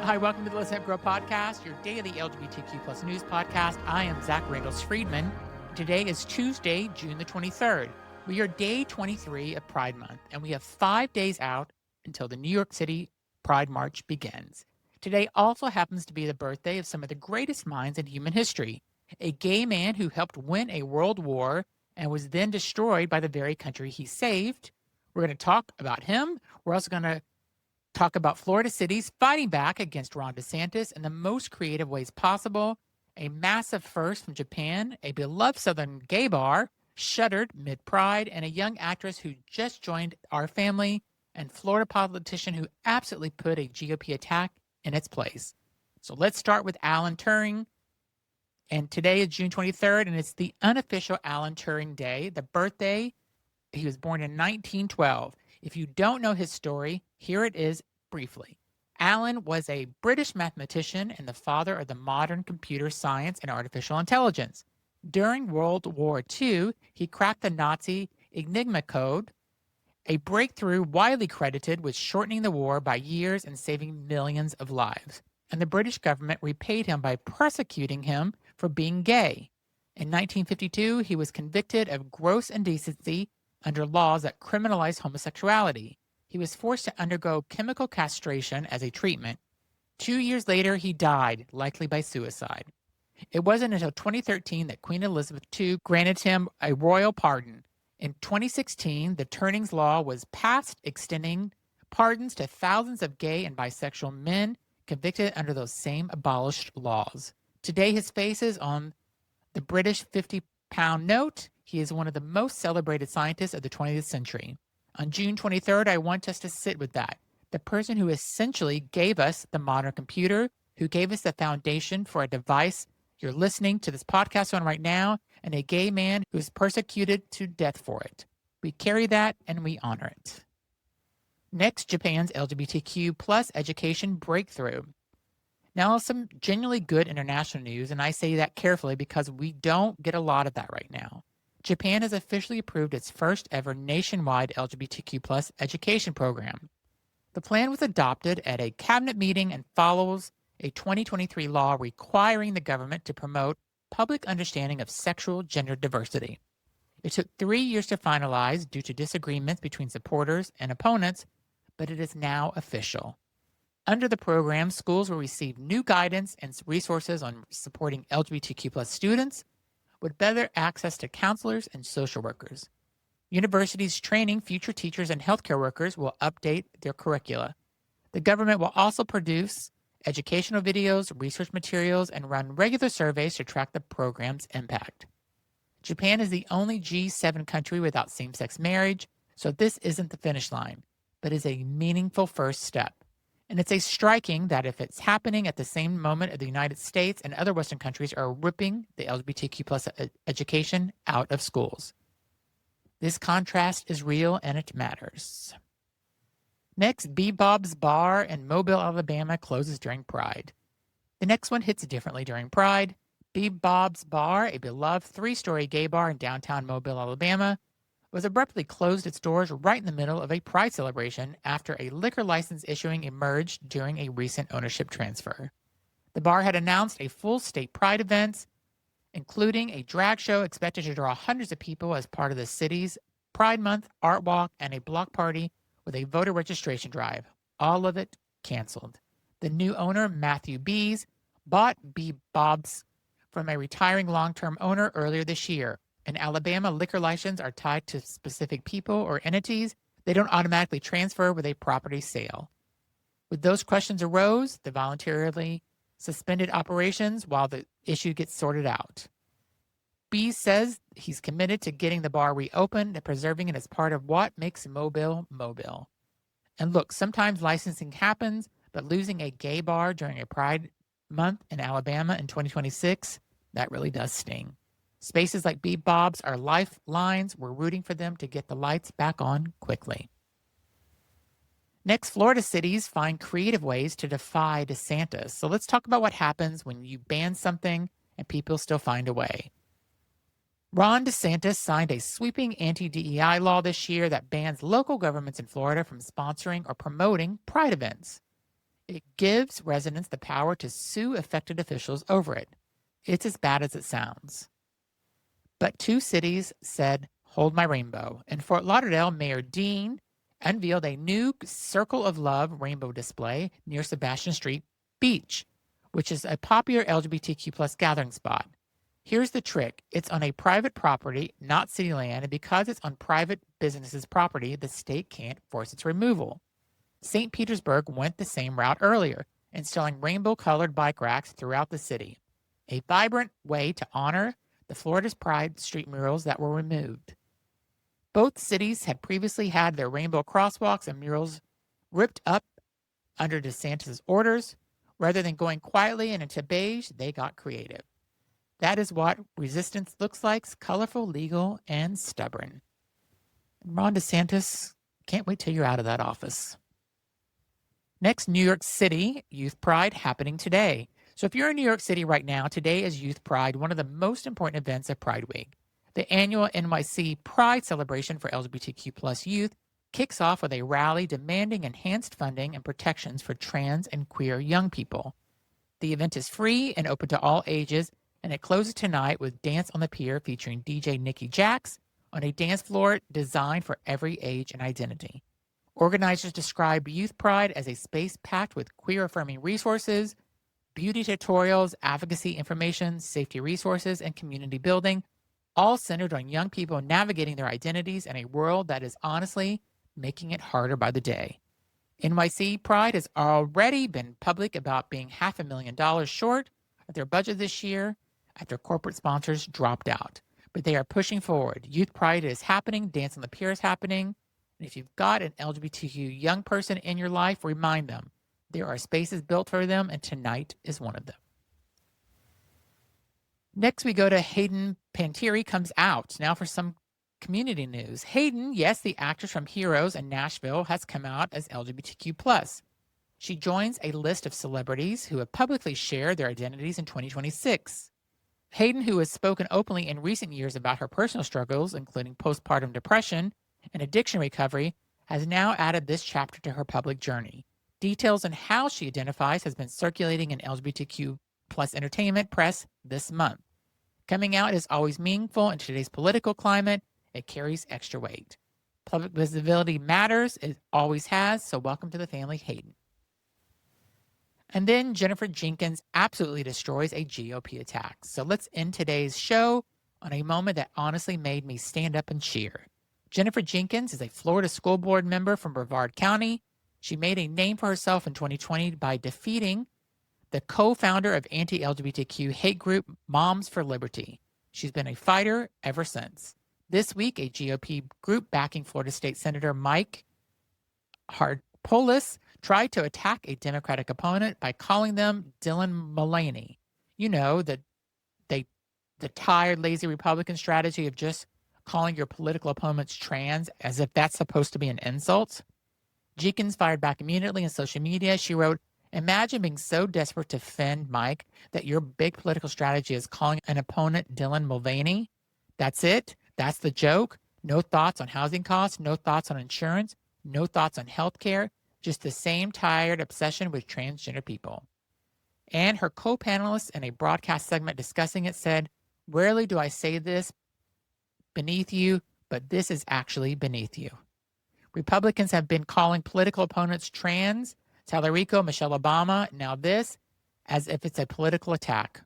Hi, welcome to the Listen Up Grow podcast, your daily LGBTQ plus news podcast. I am Zach Randall-Friedman. Today is Tuesday, June the 23rd. We are day 23 of Pride Month, and we have 5 days out until the New York City Pride March begins. Today also happens to be the birthday of some of the greatest minds in human history, a gay man who helped win a world war and was then destroyed by the very country he saved. We're going to talk about him. We're also going to talk about Florida cities fighting back against Ron DeSantis in the most creative ways possible, a massive first from Japan, a beloved Southern gay bar shuttered mid-Pride, and a young actress who just joined our family, and Florida politician who absolutely put a GOP attack in its place. So let's start with Alan Turing. And today is June 23rd, and it's the unofficial Alan Turing Day, the birthday. He was born in 1912. If you don't know his story, here it is briefly. Alan was a British mathematician and the father of the modern computer science and artificial intelligence. During World War II, he cracked the Nazi Enigma code, a breakthrough widely credited with shortening the war by years and saving millions of lives. And the British government repaid him by prosecuting him for being gay. In 1952, he was convicted of gross indecency under laws that criminalized homosexuality. He was forced to undergo chemical castration as a treatment. 2 years later, he died, likely by suicide. It wasn't until 2013 that Queen Elizabeth II granted him a royal pardon. In 2016, the Turnings Law was passed, extending pardons to thousands of gay and bisexual men convicted under those same abolished laws. Today, his face is on the British 50-pound note. He is one of the most celebrated scientists of the 20th century. On June 23rd, I want us to sit with that. The person who essentially gave us the modern computer, who gave us the foundation for a device you're listening to this podcast on right now, and a gay man who's persecuted to death for it. We carry that and we honor it. Next, Japan's LGBTQ plus education breakthrough. Now, some genuinely good international news, and I say that carefully because we don't get a lot of that right now. Japan has officially approved its first ever nationwide LGBTQ plus education program. The plan was adopted at a cabinet meeting and follows a 2023 law requiring the government to promote public understanding of sexual gender diversity. It took 3 years to finalize due to disagreements between supporters and opponents, but it is now official. Under the program, schools will receive new guidance and resources on supporting LGBTQ plus students, with better access to counselors and social workers. Universities training future teachers and healthcare workers will update their curricula. The government will also produce educational videos, research materials, and run regular surveys to track the program's impact. Japan is the only G7 country without same-sex marriage, so this isn't the finish line, but is a meaningful first step. And it's striking that if it's happening at the same moment the United States and other Western countries are ripping the LGBTQ plus education out of schools. This contrast is real and it matters. Next, Bebop's Bar in Mobile, Alabama closes during Pride. The next one hits differently during Pride. Bebop's Bar, a beloved 3-story gay bar in downtown Mobile, Alabama, was abruptly closed its doors right in the middle of a Pride celebration after a liquor license issuing emerged during a recent ownership transfer. The bar had announced a full state Pride event, including a drag show expected to draw hundreds of people as part of the city's Pride Month art walk and a block party with a voter registration drive. All of it canceled. The new owner, Matthew Bees, bought Bebop's from a retiring long-term owner earlier this year. In Alabama, liquor licenses are tied to specific people or entities. They don't automatically transfer with a property sale. With those questions arose, they voluntarily suspended operations while the issue gets sorted out. B says he's committed to getting the bar reopened and preserving it as part of what makes Mobile mobile. And look, sometimes licensing happens, but losing a gay bar during a Pride Month in Alabama in 2026, that really does sting. Spaces like Bebop's are lifelines. We're rooting for them to get the lights back on quickly. Next, Florida cities find creative ways to defy DeSantis. So let's talk about what happens when you ban something and people still find a way. Ron DeSantis signed a sweeping anti-DEI law this year that bans local governments in Florida from sponsoring or promoting Pride events. It gives residents the power to sue affected officials over it. It's as bad as it sounds. But two cities said, hold my rainbow. In Fort Lauderdale, Mayor Dean unveiled a new Circle of Love rainbow display near Sebastian Street Beach, which is a popular LGBTQ plus gathering spot. Here's the trick. It's on a private property, not city land, and because it's on private businesses' property, the state can't force its removal. St. Petersburg went the same route earlier, installing rainbow-colored bike racks throughout the city, a vibrant way to honor the Florida's Pride street murals that were removed. Both cities had previously had their rainbow crosswalks and murals ripped up under DeSantis' orders. Rather than going quietly and into beige, they got creative. That is what resistance looks like, colorful, legal, and stubborn. Ron DeSantis, can't wait till you're out of that office. Next, New York City Youth Pride happening today. So if you're in New York City right now, today is Youth Pride, one of the most important events of Pride Week. The annual NYC Pride celebration for LGBTQ plus youth kicks off with a rally demanding enhanced funding and protections for trans and queer young people. The event is free and open to all ages, and it closes tonight with Dance on the Pier featuring DJ Nikki Jax on a dance floor designed for every age and identity. Organizers describe Youth Pride as a space packed with queer-affirming resources, beauty tutorials, advocacy information, safety resources, and community building, all centered on young people navigating their identities in a world that is honestly making it harder by the day. NYC Pride has already been public about being $500,000 short of their budget this year after corporate sponsors dropped out. But they are pushing forward. Youth Pride is happening. Dance on the Pier is happening. And if you've got an LGBTQ young person in your life, remind them there are spaces built for them, and tonight is one of them. Next, we go to Hayden Panettiere comes out. Now for some community news. Hayden, yes, the actress from Heroes and Nashville, has come out as LGBTQ+. She joins a list of celebrities who have publicly shared their identities in 2026. Hayden, who has spoken openly in recent years about her personal struggles, including postpartum depression and addiction recovery, has now added this chapter to her public journey. Details on how she identifies has been circulating in LGBTQ plus entertainment press this month. Coming out is always meaningful in today's political climate. It carries extra weight. Public visibility matters. It always has. So welcome to the family, Hayden. And then Jennifer Jenkins absolutely destroys a GOP attack. So let's end today's show on a moment that honestly made me stand up and cheer. Jennifer Jenkins is a Florida school board member from Brevard County. She made a name for herself in 2020 by defeating the co-founder of anti-LGBTQ hate group Moms for Liberty. She's been a fighter ever since. This week, a GOP group backing Florida State Senator Mike Hartpolis tried to attack a Democratic opponent by calling them Dylan Mulvaney. You know, the tired, lazy Republican strategy of just calling your political opponents trans as if that's supposed to be an insult. Jenkins fired back immediately on social media. She wrote, "Imagine being so desperate to offend Mike that your big political strategy is calling an opponent Dylan Mulvaney. That's it. That's the joke. No thoughts on housing costs, no thoughts on insurance, no thoughts on health care, just the same tired obsession with transgender people." And her co-panelists in a broadcast segment discussing it said, "Rarely do I say this beneath you, but this is actually beneath you." Republicans have been calling political opponents trans, Tallarico, Michelle Obama, now this, as if it's a political attack,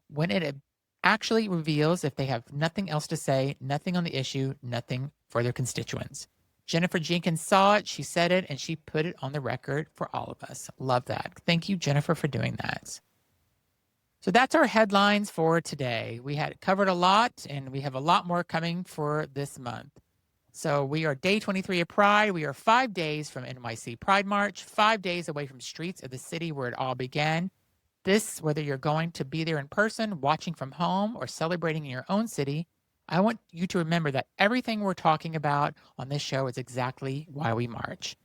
when it actually reveals if they have nothing else to say, nothing on the issue, nothing for their constituents. Jennifer Jenkins saw it, she said it, and she put it on the record for all of us. Love that. Thank you, Jennifer, for doing that. So that's our headlines for today. We had covered a lot, and we have a lot more coming for this month. So we are day 23 of Pride. We are 5 days from NYC Pride March, 5 days away from streets of the city where it all began. This, whether you're going to be there in person, watching from home, or celebrating in your own city, I want you to remember that everything we're talking about on this show is exactly why we march.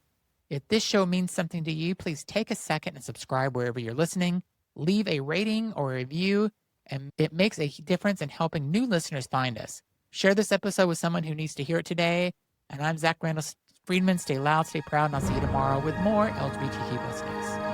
If this show means something to you, please take a second and subscribe wherever you're listening. Leave a rating or a review, and it makes a difference in helping new listeners find us. Share this episode with someone who needs to hear it today. And I'm Zach Randall Friedman. Stay loud, stay proud, and I'll see you tomorrow with more LGBTQ+ news.